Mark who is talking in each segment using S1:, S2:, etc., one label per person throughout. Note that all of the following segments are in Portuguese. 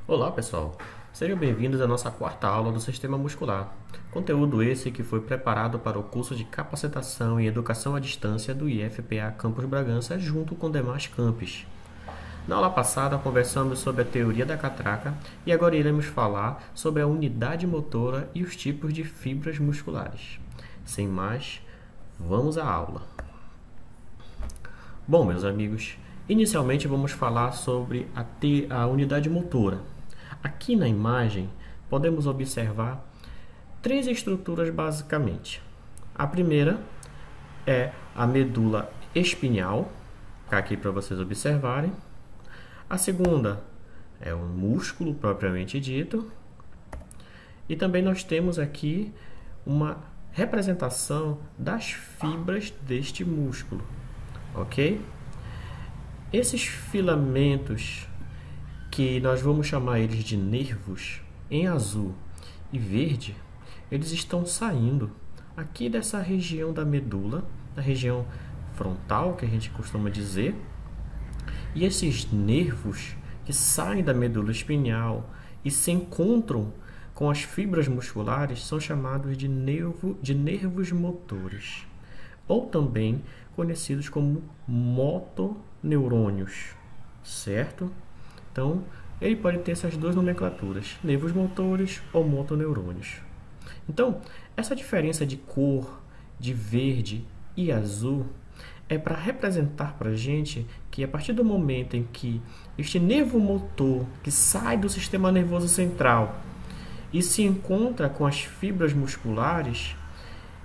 S1: Olá pessoal, sejam bem-vindos à nossa quarta aula do Sistema Muscular. Conteúdo esse que foi preparado para o curso de Capacitação e Educação à Distância do IFPA Campus Bragança junto com demais campos. Na aula passada conversamos sobre a teoria da catraca e agora iremos falar sobre a unidade motora e os tipos de fibras musculares. Sem mais, vamos à aula. Bom, meus amigos, inicialmente vamos falar sobre a unidade motora. Aqui na imagem podemos observar três estruturas basicamente. A primeira é a medula espinhal, está aqui para vocês observarem. A segunda é o músculo propriamente dito. E também nós temos aqui uma representação das fibras deste músculo, ok? Esses filamentos, que nós vamos chamar eles de nervos, em azul e verde, eles estão saindo aqui dessa região da medula, da região frontal, que a gente costuma dizer. E esses nervos que saem da medula espinhal e se encontram com as fibras musculares são chamados de nervos motores, ou também conhecidos como motoneurônios, certo? Então, ele pode ter essas duas nomenclaturas, nervos motores ou motoneurônios. Então, essa diferença de cor de verde e azul é para representar para a gente que a partir do momento em que este nervo motor que sai do sistema nervoso central e se encontra com as fibras musculares,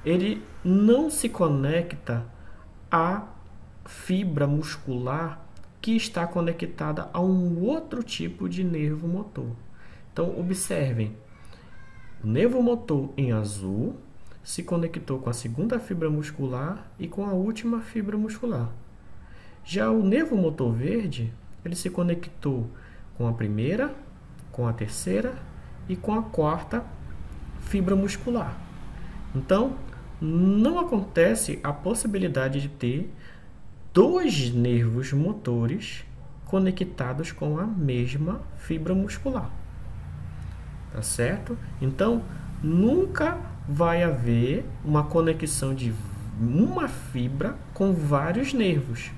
S1: ele não se conecta à fibra muscular que está conectada a um outro tipo de nervo motor. Então, observem, o nervo motor em azul se conectou com a segunda fibra muscular e com a última fibra muscular. Já o nervo motor verde, ele se conectou com a primeira, com a terceira e com a quarta fibra muscular. Então, não acontece a possibilidade de ter dois nervos motores conectados com a mesma fibra muscular. Tá certo? Então, nunca vai haver uma conexão de uma fibra com vários nervos.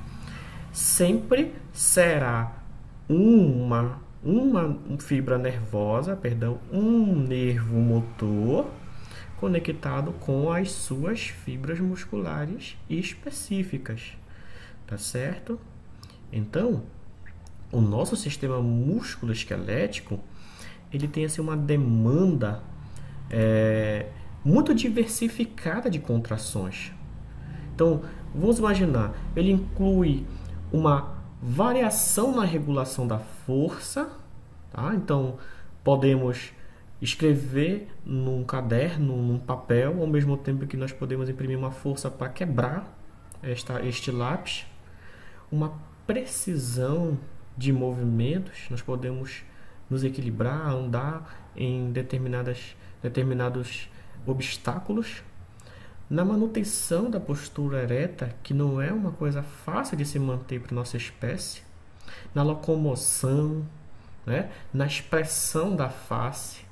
S1: Sempre será uma fibra nervosa, um nervo motor conectado com as suas fibras musculares específicas. Tá certo? Então, o nosso sistema músculo-esquelético, ele tem assim, uma demanda muito diversificada de contrações. Então, vamos imaginar, ele inclui uma variação na regulação da força, tá? Então, podemos escrever num caderno, num papel, ao mesmo tempo que nós podemos imprimir uma força para quebrar este lápis. Uma precisão de movimentos, nós podemos nos equilibrar, andar em determinados obstáculos. Na manutenção da postura ereta, que não é uma coisa fácil de se manter para a nossa espécie. Na locomoção, né? Na expressão da face.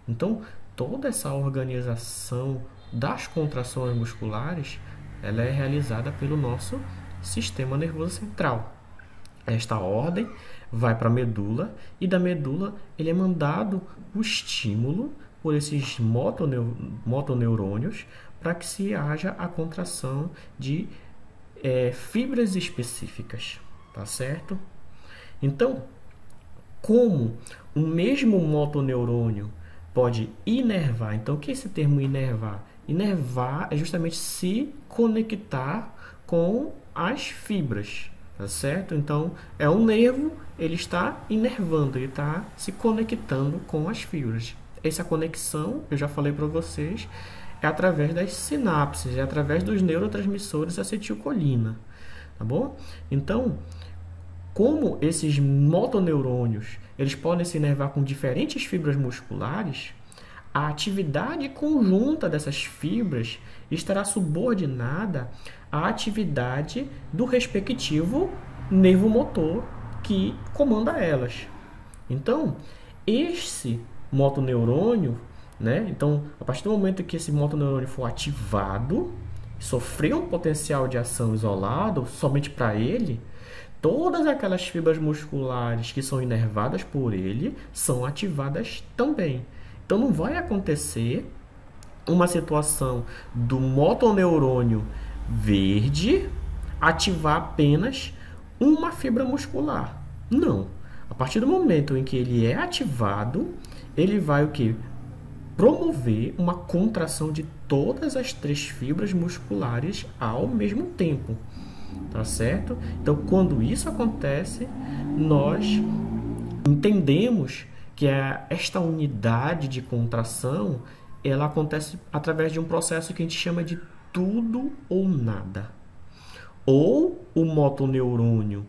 S1: Então, toda essa organização das contrações musculares, ela é realizada pelo nosso sistema nervoso central. Esta ordem vai para a medula e da medula ele é mandado o estímulo por esses motoneurônios para que se haja a contração de fibras específicas, tá certo? Então, como o mesmo motoneurônio pode inervar, então o que é esse termo inervar? Inervar é justamente se conectar com as fibras, tá certo? Então, é um nervo, ele está inervando, ele está se conectando com as fibras. Essa conexão, eu já falei para vocês, é através das sinapses, é através dos neurotransmissores acetilcolina, tá bom? Então, como esses motoneurônios, eles podem se inervar com diferentes fibras musculares, a atividade conjunta dessas fibras estará subordinada à atividade do respectivo nervo motor que comanda elas. Então, esse motoneurônio, né? Então, a partir do momento que esse motoneurônio for ativado, sofrer um potencial de ação isolado somente para ele, todas aquelas fibras musculares que são inervadas por ele são ativadas também. Então, não vai acontecer uma situação do motoneurônio verde ativar apenas uma fibra muscular. Não. A partir do momento em que ele é ativado, ele vai o quê? Promover uma contração de todas as 3 fibras musculares ao mesmo tempo. Tá certo? Então, quando isso acontece, nós entendemos que esta unidade de contração ela acontece através de um processo que a gente chama de tudo ou nada. Ou o motoneurônio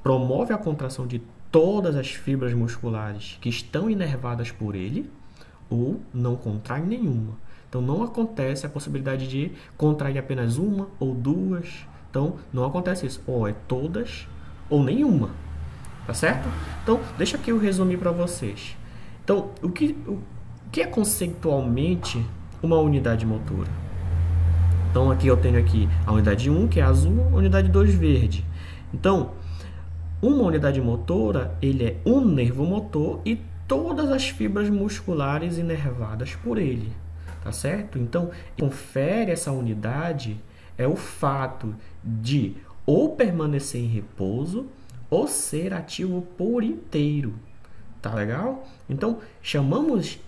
S1: promove a contração de todas as fibras musculares que estão inervadas por ele, ou não contrai nenhuma. Então, não acontece a possibilidade de contrair apenas uma ou duas. Então, não acontece isso. Ou é todas ou nenhuma. Tá certo? Então, deixa aqui eu resumir para vocês. Então, o que é conceitualmente uma unidade motora? Então, aqui eu tenho aqui a unidade 1, que é azul, a unidade 2, verde. Então, uma unidade motora, ele é um nervo motor e todas as fibras musculares inervadas por ele. Tá certo? Então, confere essa unidade é o fato de ou permanecer em repouso ou ser ativo por inteiro. Tá legal? Então, chamamos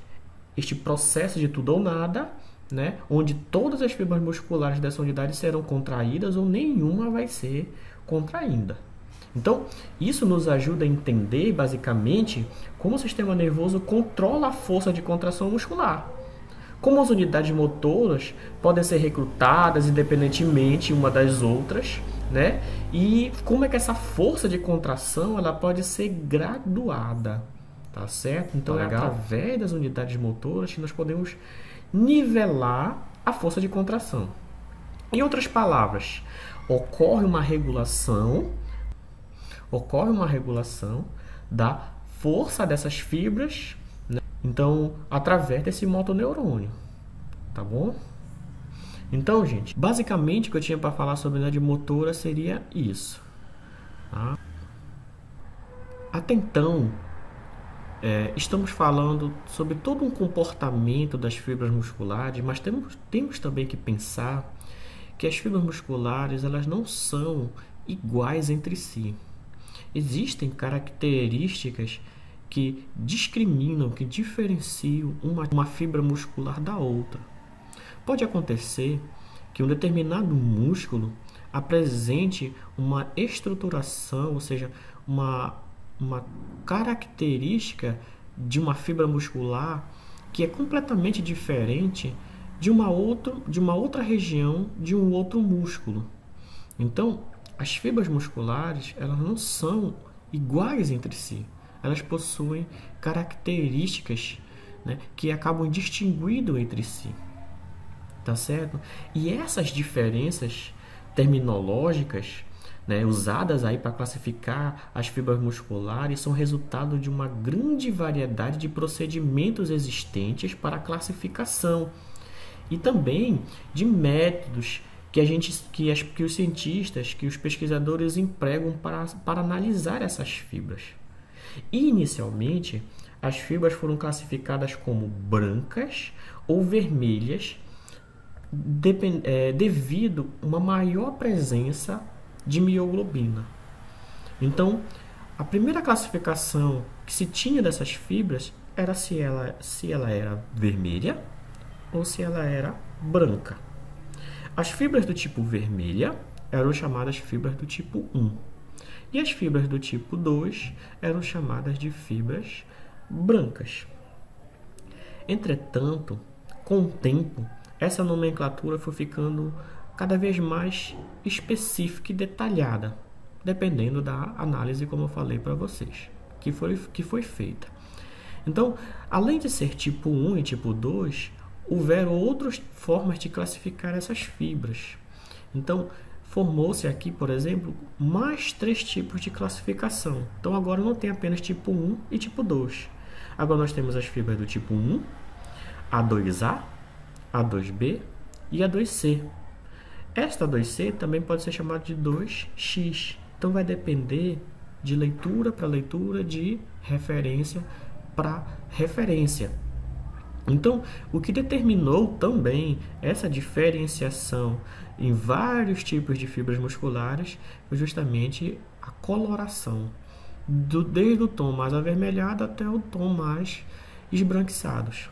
S1: este processo de tudo ou nada, né? Onde todas as fibras musculares dessa unidade serão contraídas ou nenhuma vai ser contraída. Então, isso nos ajuda a entender, basicamente, como o sistema nervoso controla a força de contração muscular. Como as unidades motoras podem ser recrutadas independentemente uma das outras, né? E como é que essa força de contração ela pode ser graduada, tá certo? Então, é através das unidades motoras que nós podemos nivelar a força de contração. Em outras palavras, ocorre uma regulação da força dessas fibras, né? Então, através desse motoneurônio, tá bom? Então, gente, basicamente o que eu tinha para falar sobre a unidade motora seria isso. Tá? Até então, estamos falando sobre todo um comportamento das fibras musculares, mas temos também que pensar que as fibras musculares elas não são iguais entre si. Existem características que discriminam, que diferenciam uma fibra muscular da outra. Pode acontecer que um determinado músculo apresente uma estruturação, ou seja, uma característica de uma fibra muscular que é completamente diferente de uma outra região de um outro músculo. Então, as fibras musculares elas não são iguais entre si. Elas possuem características, né, que acabam distinguindo entre si. Tá certo? E essas diferenças terminológicas, né, usadas aí para classificar as fibras musculares são resultado de uma grande variedade de procedimentos existentes para a classificação e também de métodos que os cientistas, que os pesquisadores empregam para analisar essas fibras. Inicialmente, as fibras foram classificadas como brancas ou vermelhas devido a uma maior presença de mioglobina. Então, a primeira classificação que se tinha dessas fibras era se ela era vermelha ou se ela era branca. As fibras do tipo vermelha eram chamadas fibras do tipo 1. E as fibras do tipo 2 eram chamadas de fibras brancas. Entretanto, com o tempo, essa nomenclatura foi ficando cada vez mais específica e detalhada, dependendo da análise, como eu falei para vocês, que foi feita. Então, além de ser tipo 1 e tipo 2, houveram outras formas de classificar essas fibras. Então, formou-se aqui, por exemplo, mais 3 tipos de classificação. Então, agora não tem apenas tipo 1 e tipo 2. Agora nós temos as fibras do tipo 1, A2A, A2B e A2C. Esta 2C também pode ser chamada de 2X. Então vai depender de leitura para leitura, de referência para referência. Então, o que determinou também essa diferenciação em vários tipos de fibras musculares foi justamente a coloração, desde o tom mais avermelhado até o tom mais esbranquiçados.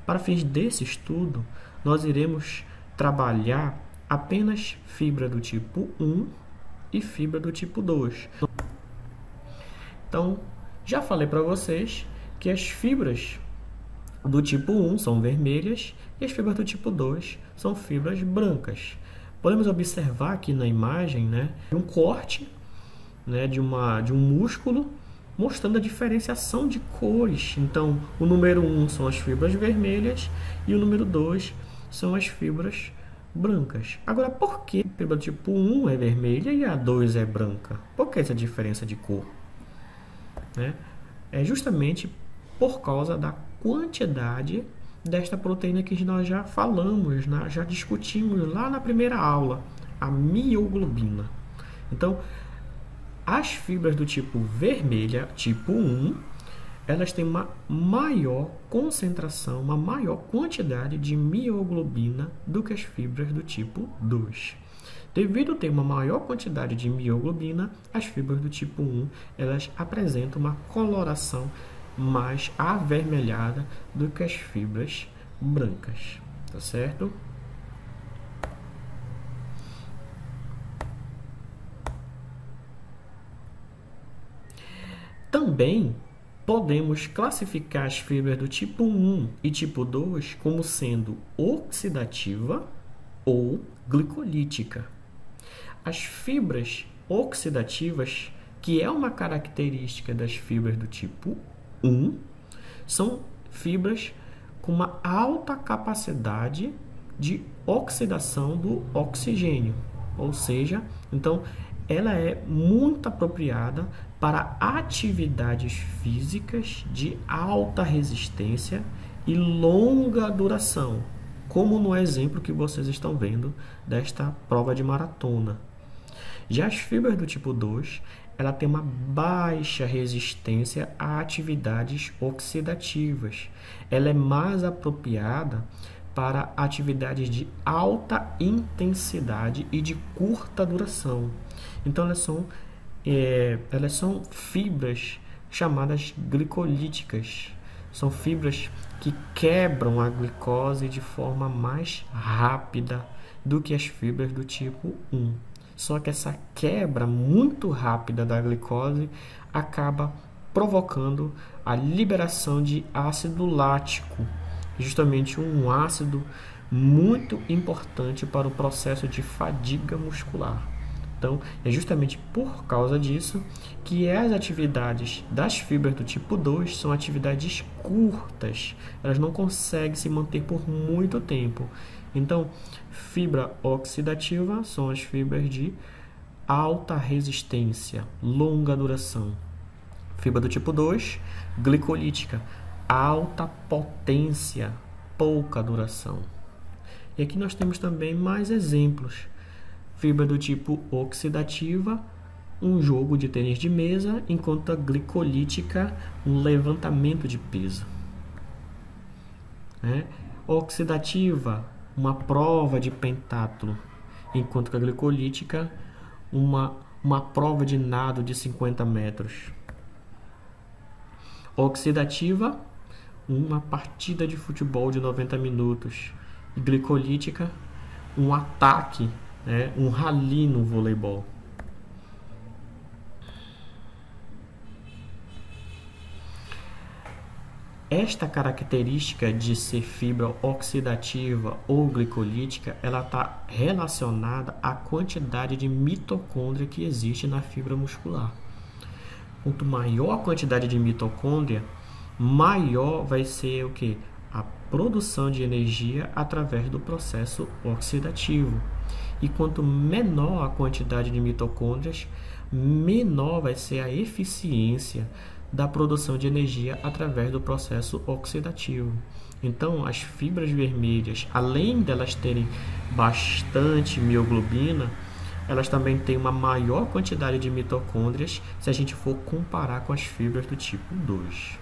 S1: Para fins desse estudo, nós iremos trabalhar apenas fibra do tipo 1 e fibra do tipo 2. Então, já falei para vocês que as fibras do tipo 1 são vermelhas e as fibras do tipo 2 são fibras brancas. Podemos observar aqui na imagem, né, um corte, né, de um músculo mostrando a diferenciação de cores. Então, o número 1 são as fibras vermelhas e o número 2 são as fibras brancas. Agora, por que a fibra do tipo 1 é vermelha e a 2 é branca? Por que essa diferença de cor? Né? É justamente por causa da quantidade desta proteína que nós já falamos, já discutimos lá na primeira aula, a mioglobina. Então, as fibras do tipo vermelha, tipo 1, elas têm uma maior concentração, uma maior quantidade de mioglobina do que as fibras do tipo 2. Devido a ter uma maior quantidade de mioglobina, as fibras do tipo 1, elas apresentam uma coloração mais avermelhada do que as fibras brancas, tá certo? Também podemos classificar as fibras do tipo 1 e tipo 2 como sendo oxidativa ou glicolítica. As fibras oxidativas, que é uma característica das fibras do tipo 1, são fibras com uma alta capacidade de oxidação do oxigênio, ou seja, então ela é muito apropriada para atividades físicas de alta resistência e longa duração, como no exemplo que vocês estão vendo desta prova de maratona. Já as fibras do tipo 2, ela tem uma baixa resistência a atividades oxidativas. Ela é mais apropriada para atividades de alta intensidade e de curta duração. Então, elas são fibras chamadas glicolíticas. São fibras que quebram a glicose de forma mais rápida do que as fibras do tipo 1. Só que essa quebra muito rápida da glicose acaba provocando a liberação de ácido lático, justamente um ácido muito importante para o processo de fadiga muscular. Então, é justamente por causa disso que as atividades das fibras do tipo 2 são atividades curtas. Elas não conseguem se manter por muito tempo. Então, fibra oxidativa são as fibras de alta resistência, longa duração. Fibra do tipo 2, glicolítica, alta potência, pouca duração. E aqui nós temos também mais exemplos. Fibra do tipo oxidativa, um jogo de tênis de mesa, enquanto a glicolítica, um levantamento de peso. Oxidativa, uma prova de pentatlo, enquanto que a glicolítica, uma prova de nado de 50 metros. Oxidativa, uma partida de futebol de 90 minutos. E glicolítica, um ataque, um rally no voleibol. Esta característica de ser fibra oxidativa ou glicolítica, ela está relacionada à quantidade de mitocôndria que existe na fibra muscular. Quanto maior a quantidade de mitocôndria, maior vai ser o quê? A produção de energia através do processo oxidativo. E quanto menor a quantidade de mitocôndrias, menor vai ser a eficiência da produção de energia através do processo oxidativo. Então, as fibras vermelhas, além delas terem bastante mioglobina, elas também têm uma maior quantidade de mitocôndrias se a gente for comparar com as fibras do tipo 2.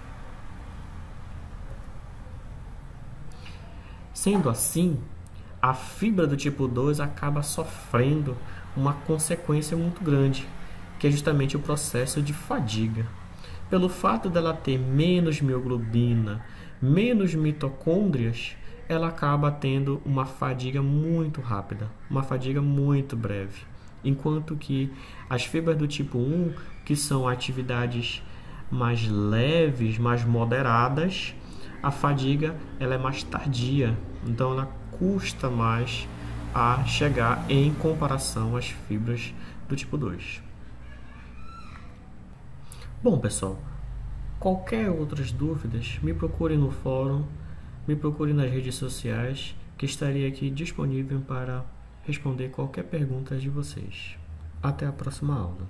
S1: Sendo assim, a fibra do tipo 2 acaba sofrendo uma consequência muito grande, que é justamente o processo de fadiga. Pelo fato dela ter menos mioglobina, menos mitocôndrias, ela acaba tendo uma fadiga muito rápida, uma fadiga muito breve. Enquanto que as fibras do tipo 1, que são atividades mais leves, mais moderadas, a fadiga ela é mais tardia, então ela custa mais a chegar em comparação às fibras do tipo 2. Bom, pessoal, qualquer outras dúvidas, me procure no fórum, me procure nas redes sociais, que estarei aqui disponível para responder qualquer pergunta de vocês. Até a próxima aula.